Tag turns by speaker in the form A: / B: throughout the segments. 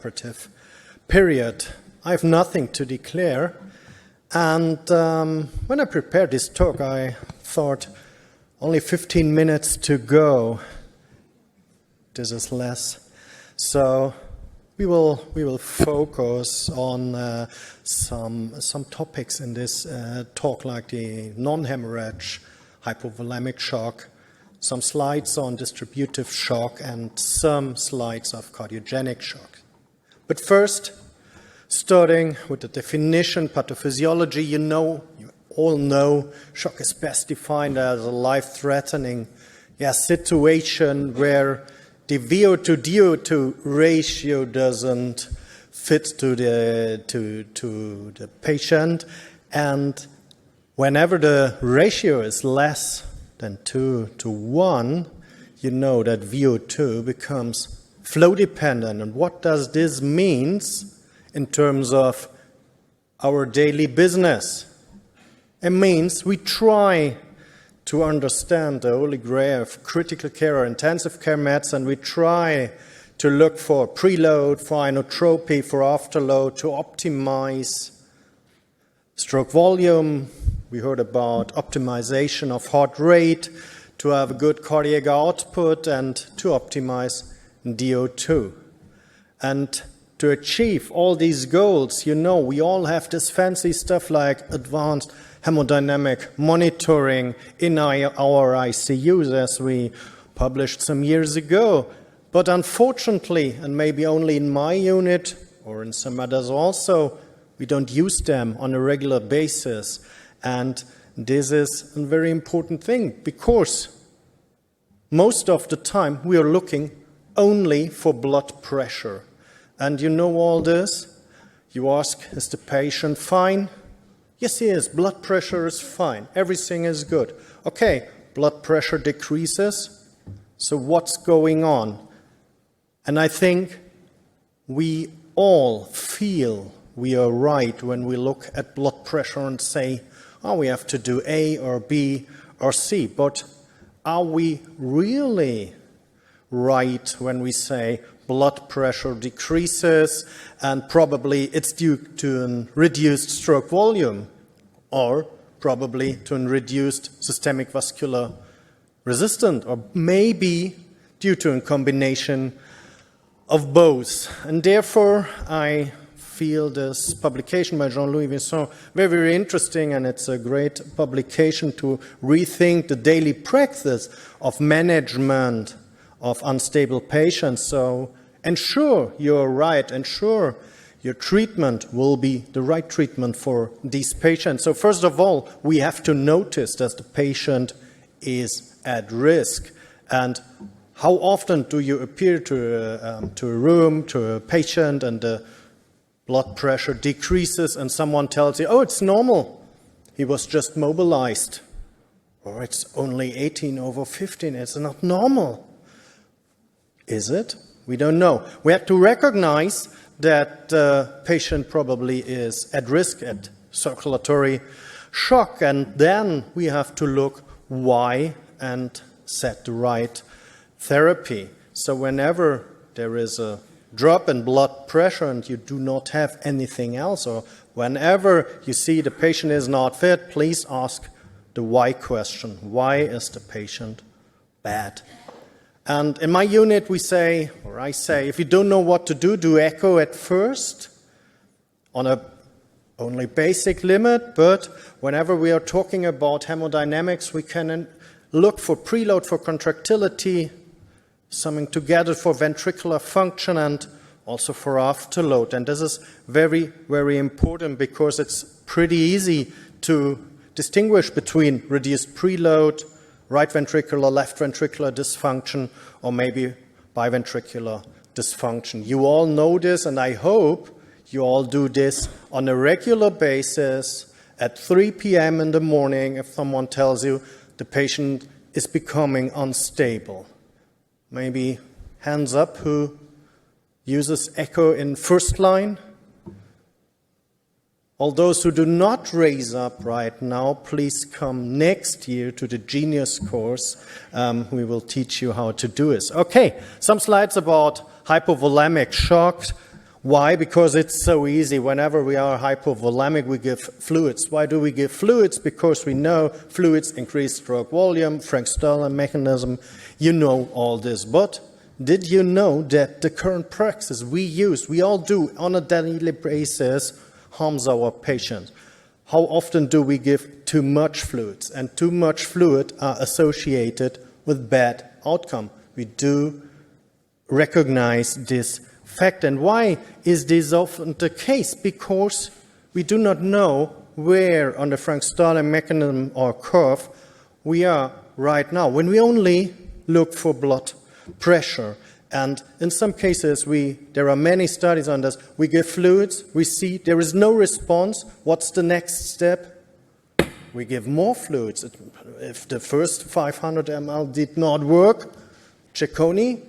A: postoperative period. I have nothing to declare, and when I prepared this talk, I thought only 15 minutes to go. This is less, so we will focus on some topics in this talk, like the non-hemorrhage hypovolemic shock, some slides on distributive shock, and some slides of cardiogenic shock. But first, starting with the definition, pathophysiology, you all know shock is best defined as a life-threatening situation where the VO2-DO2 ratio doesn't fit to the patient, and whenever the ratio is less than 2:1, you know that VO2 becomes flow dependent. And what does this mean in terms of our daily business? It means we try to understand the holy grail of critical care or intensive care medicine. We try to look for preload, for inotropy, for afterload, to optimize stroke volume. We heard about optimization of heart rate, to have a good cardiac output, and to optimize DO2. And to achieve all these goals, we all have this fancy stuff like advanced hemodynamic monitoring in our ICUs, as we published some years ago. But unfortunately, and maybe only in my unit or in some others also, we don't use them on a regular basis. And this is a very important thing, because most of the time we are looking only for blood pressure. And you know all this? You ask, is the patient fine? Yes, he is. Blood pressure is fine. Everything is good. Okay, blood pressure decreases. So what's going on? And I think we all feel we are right when we look at blood pressure and say, oh, we have to do A or B or C. But are we really right when we say blood pressure decreases and probably it's due to a reduced stroke volume, or probably to a reduced systemic vascular resistance, or maybe due to a combination of both? And therefore, I feel this publication by Jean-Louis Vincent very, very interesting, and it's a great publication to rethink the daily practice of management of unstable patients. So ensure you're right, ensure your treatment will be the right treatment for these patients. So first of all, we have to notice that the patient is at risk. And how often do you appear to a room, to a patient, and the blood pressure decreases and someone tells you, oh, it's normal, he was just mobilized, or it's only 18/15, it's not normal. Is it? We don't know. We have to recognize that the patient probably is at risk at circulatory shock, and then we have to look why and set the right therapy. So whenever there is a drop in blood pressure and you do not have anything else, or whenever you see the patient is not fit, please ask the why question. Why is the patient bad? And in my unit we say, or I say, if you don't know what to do echo at first on a only basic limit, but whenever we are talking about hemodynamics, we can look for preload for contractility, something together for ventricular function, and also for afterload. And this is very, very important, because it's pretty easy to distinguish between reduced preload, right ventricular, left ventricular dysfunction, or maybe biventricular dysfunction. You all know this, and I hope you all do this on a regular basis at 3 p.m. in the morning if someone tells you the patient is becoming unstable. Maybe hands up who uses echo in first line. All those who do not raise up right now, please come next year to the Genius course. We will teach you how to do this. Okay, some slides about hypovolemic shock. Why? Because it's so easy. Whenever we are hypovolemic, we give fluids. Why do we give fluids? Because we know fluids increase stroke volume, Frank-Starling mechanism. You know all this. But did you know that the current practice we all do on a daily basis, harms our patients? How often do we give too much fluids? And too much fluid are associated with bad outcome. We do recognize this fact. And why is this often the case? Because we do not know where on the Frank-Starling mechanism or curve we are right now. When we only look for blood pressure, and in some cases there are many studies on this, we give fluids, we see there is no response. What's the next step? We give more fluids. If the first 500 ml did not work, Ciccone,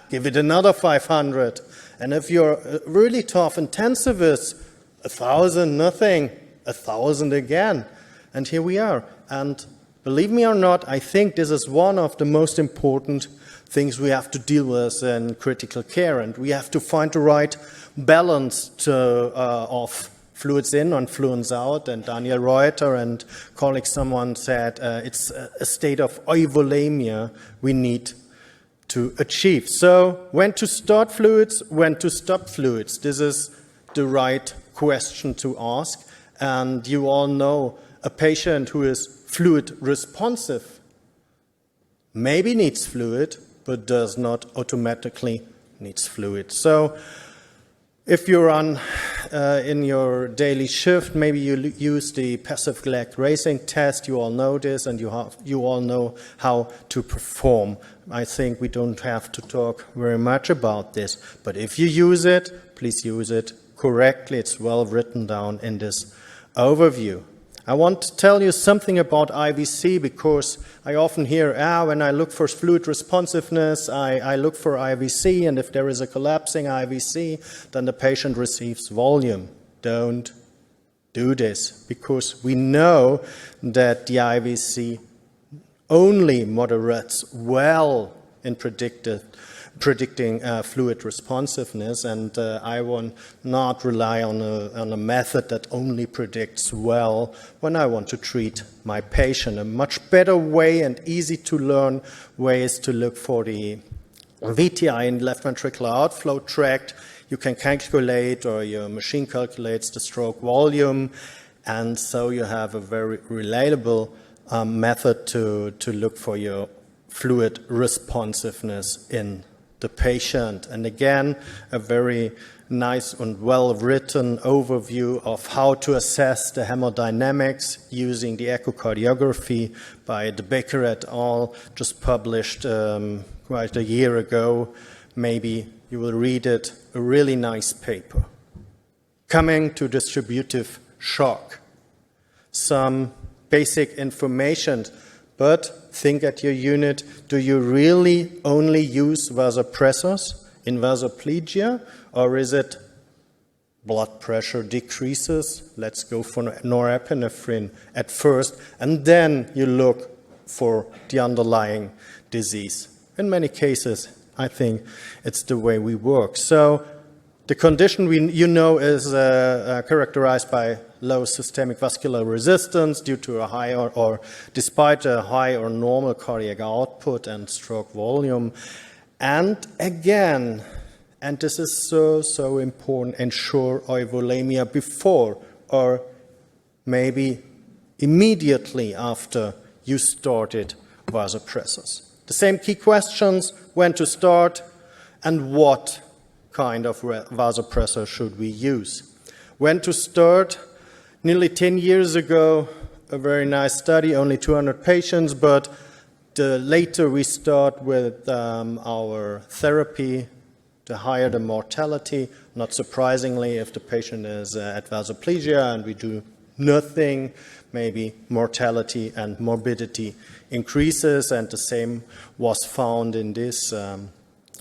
A: give it another 500. And if you're really tough intensivist, 1,000, nothing, 1,000 again. And here we are. And believe me or not, I think this is one of the most important things we have to deal with in critical care. And we have to find the right balance of fluids in and fluids out. And Daniel Reuter and colleagues, someone said it's a state of euvolemia we need to achieve. So when to start fluids, when to stop fluids, this is the right question to ask. And you all know a patient who is fluid responsive maybe needs fluid, but does not automatically needs fluid. So if you're in your daily shift, maybe you use the passive leg raising test. You all know this, and you all know how to perform. I think we don't have to talk very much about this. But if you use it, please use it correctly. It's well written down in this overview. I want to tell you something about IVC, because I often hear, when I look for fluid responsiveness, I look for IVC, and if there is a collapsing IVC, then the patient receives volume. Don't do this, because we know that the IVC only moderates well in predicting fluid responsiveness, and I will not rely on a method that only predicts well when I want to treat my patient. A much better way and easy to learn way is to look for the VTI in left ventricular outflow tract. You can calculate, or your machine calculates, the stroke volume, and so you have a very reliable method to look for your fluid responsiveness in the patient. And again, a very nice and well-written overview of how to assess the hemodynamics using the echocardiography by De Baker et al., just published quite a year ago. Maybe you will read it, a really nice paper. Coming to distributive shock. Some basic information, but think at your unit, do you really only use vasopressors in vasoplegia, or is it blood pressure decreases? Let's go for norepinephrine at first, and then you look for the underlying disease. In many cases, I think it's the way we work. So the condition is characterized by low systemic vascular resistance due to a high or despite a high or normal cardiac output and stroke volume. And again, and this is so important, ensure euvolemia before or maybe immediately after you started vasopressors. The same key questions: when to start and what kind of vasopressor should we use. When to start? Nearly 10 years ago, a very nice study, only 200 patients, but the later we start with our therapy, the higher the mortality. Not surprisingly, if the patient is at vasoplegia and we do nothing, maybe mortality and morbidity increases, and the same was found in this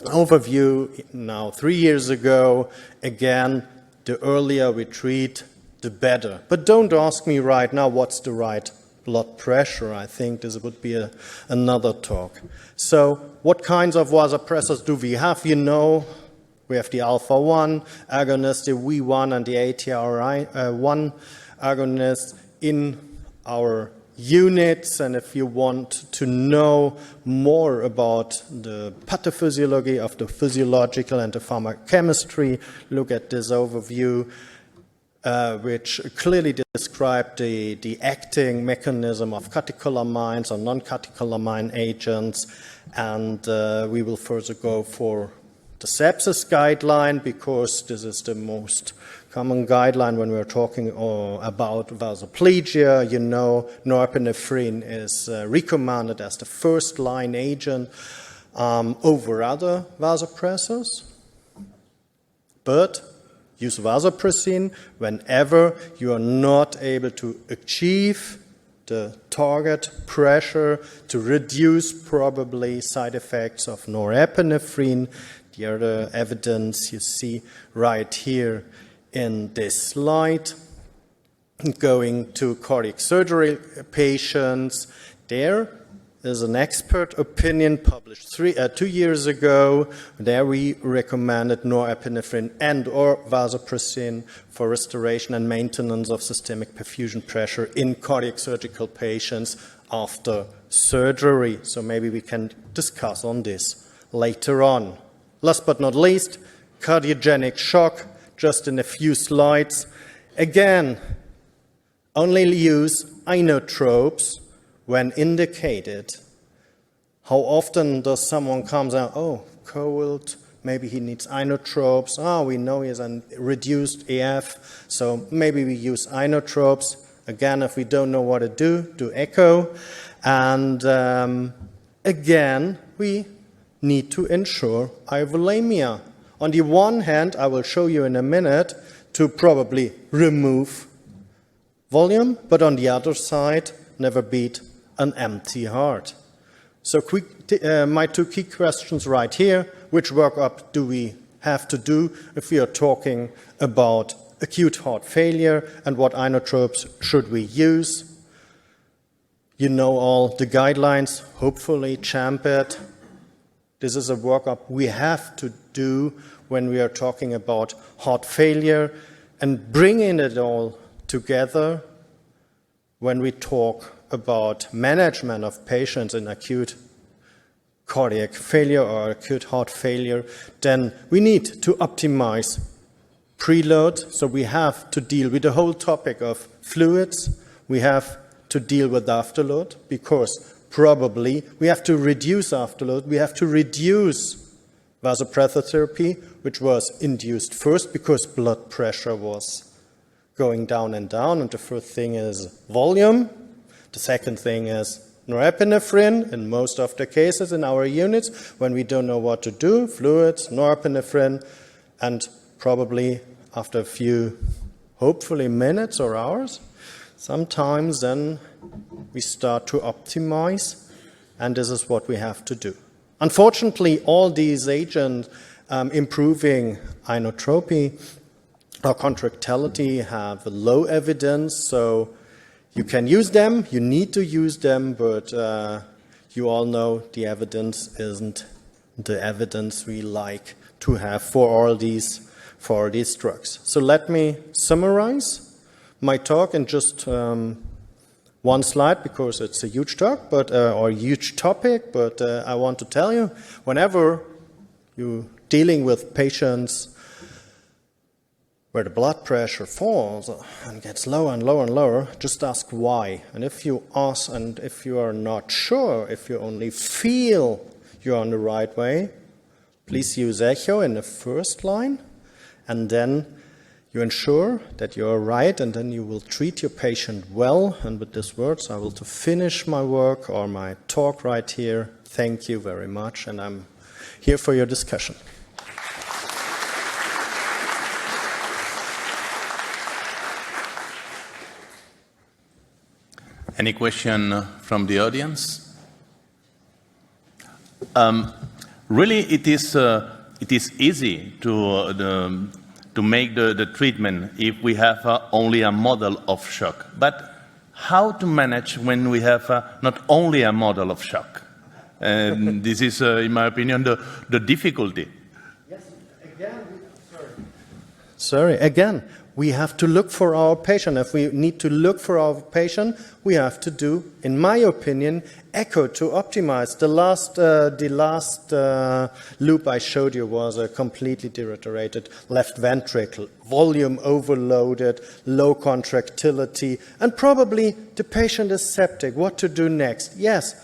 A: overview now 3 years ago. Again, the earlier we treat, the better. But don't ask me right now what's the right blood pressure. I think this would be another talk. So what kinds of vasopressors do we have? You know We have the alpha-1 agonist, the V1 and the ATR1 agonist in our units, and if you want to know more about the pathophysiology of the physiological and the pharmacochemistry, look at this overview, which clearly describe the acting mechanism of catecholamines or non-catecholamine agents, and we will further go for the sepsis guideline, because this is the most common guideline when we're talking about vasoplegia. You know, norepinephrine is recommended as the first-line agent over other vasopressors. But use vasopressin whenever you are not able to achieve the target pressure to reduce probably side effects of norepinephrine. The other evidence you see right here in this slide. Going to cardiac surgery patients, there is an expert opinion published 2 years ago. There we recommended norepinephrine and or vasopressin for restoration and maintenance of systemic perfusion pressure in cardiac surgical patients after surgery. So maybe we can discuss on this later on. Last but not least, cardiogenic shock, just in a few slides. Again, only use inotropes when indicated. How often does someone come out, oh, cold, maybe he needs inotropes. We know he has a reduced EF, so maybe we use inotropes. Again, if we don't know what to do echo. And again, we need to ensure hyvolemia. On the one hand, I will show you in a minute, to probably remove volume, but on the other side, never beat an empty heart. So my 2 key questions right here: which workup do we have to do if we are talking about acute heart failure, and what inotropes should we use? You know all the guidelines, hopefully CHAMP-IT. This is a workup we have to do when we are talking about heart failure, and bringing it all together when we talk about management of patients in acute cardiac failure or acute heart failure. Then we need to optimize preload. So we have to deal with the whole topic of fluids. We have to deal with afterload, because probably we have to reduce afterload. We have to reduce vasopressor therapy, which was induced first because blood pressure was going down and down. And the first thing is volume. The second thing is norepinephrine. In most of the cases in our units, when we don't know what to do, fluids, norepinephrine, and probably after a few, hopefully minutes or hours, sometimes then we start to optimize, and this is what we have to do. Unfortunately, all these agents improving inotropy or contractility have low evidence, so you can use them, you need to use them, but you all know the evidence isn't the evidence we like to have for all these drugs. So let me summarize my talk in just one slide, because it's a huge talk, or a huge topic, but I want to tell you, whenever you're dealing with patients where the blood pressure falls and gets lower and lower and lower, just ask why. And if you ask, and if you are not sure, if you only feel you're on the right way, please use echo in the first line, and then you ensure that you're right, and then you will treat your patient well. And with these words, I will to finish my work or my talk right here. Thank you very much, and I'm here for your discussion.
B: Any question from the audience? Really, it is easy to make the treatment if we have only a model of shock. But how to manage when we have not only a model of shock? And this is, in my opinion, the difficulty.
A: Yes, again, Sorry, again, we have to look for our patient. If we need to look for our patient, we have to do, in my opinion, echo to optimize. The last loop I showed you was a completely deteriorated left ventricle, volume overloaded, low contractility, and probably the patient is septic. What to do next? Yes,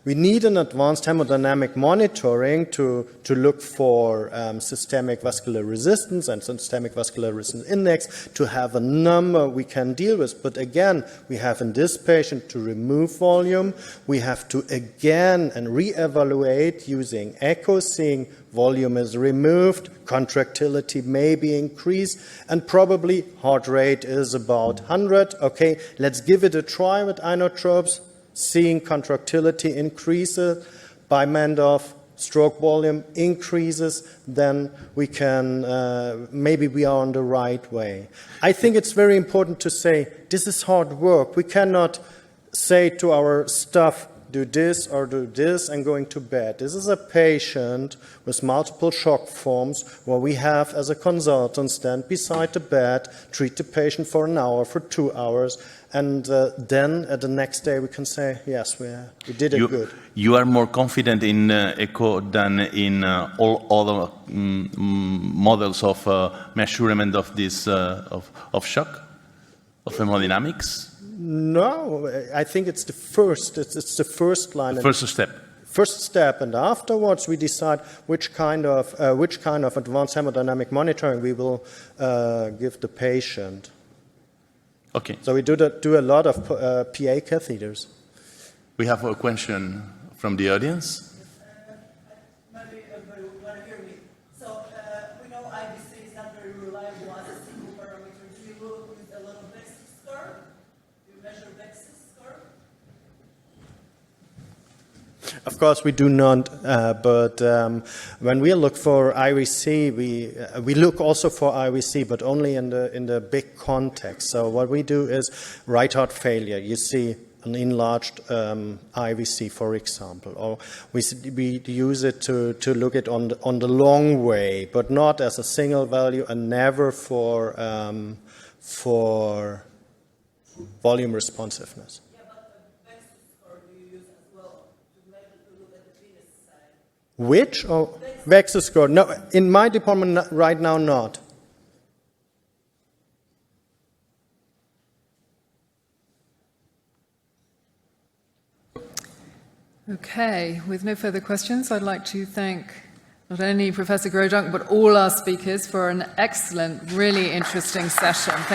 A: we need an advanced hemodynamic monitoring to look for systemic vascular resistance and systemic vascular resistance index, to have a number we can deal with. But again, we have in this patient to remove volume. We have to again and re-evaluate using echo, seeing volume is removed, contractility may be increased, and probably heart rate is about 100. Okay, let's give it a try with inotropes. Seeing contractility increases, by Mandorf, stroke volume increases, then we can, maybe we are on the right way. I think it's very important to say, this is hard work. We cannot say to our staff, do this or do this and going to bed. This is a patient with multiple shock forms where we have, as a consultant, stand beside the bed, treat the patient for an hour, for 2 hours, and then at the next day we can say, yes, we did it good.
B: You are more confident in echo than in all other models of measurement of this of shock, of hemodynamics?
A: No, I think it's the first. It's the first line.
B: The first step.
A: First step, and afterwards we decide which kind of advanced hemodynamic monitoring we will give the patient.
B: Okay.
A: So we do a lot of PA catheters.
B: We have a question from the audience.
C: Maybe everybody want to hear me. So we know IBC is not very reliable as a single parameter. Do you look with a little VEXIS score? Do you measure VEXIS score?
A: Of course, we do not, but when we look for IVC, we look also for IVC, but only in the big context. So what we do is right heart failure. You see an enlarged IVC, for example, or we use it to look at on the long way, but not as a single value and never for volume responsiveness. Which? Or VEXIS score? No, in my department right now, not.
D: Okay, with no further questions, I'd like to thank not only Professor Groesdonk, but all our speakers for an excellent, really interesting session. Thank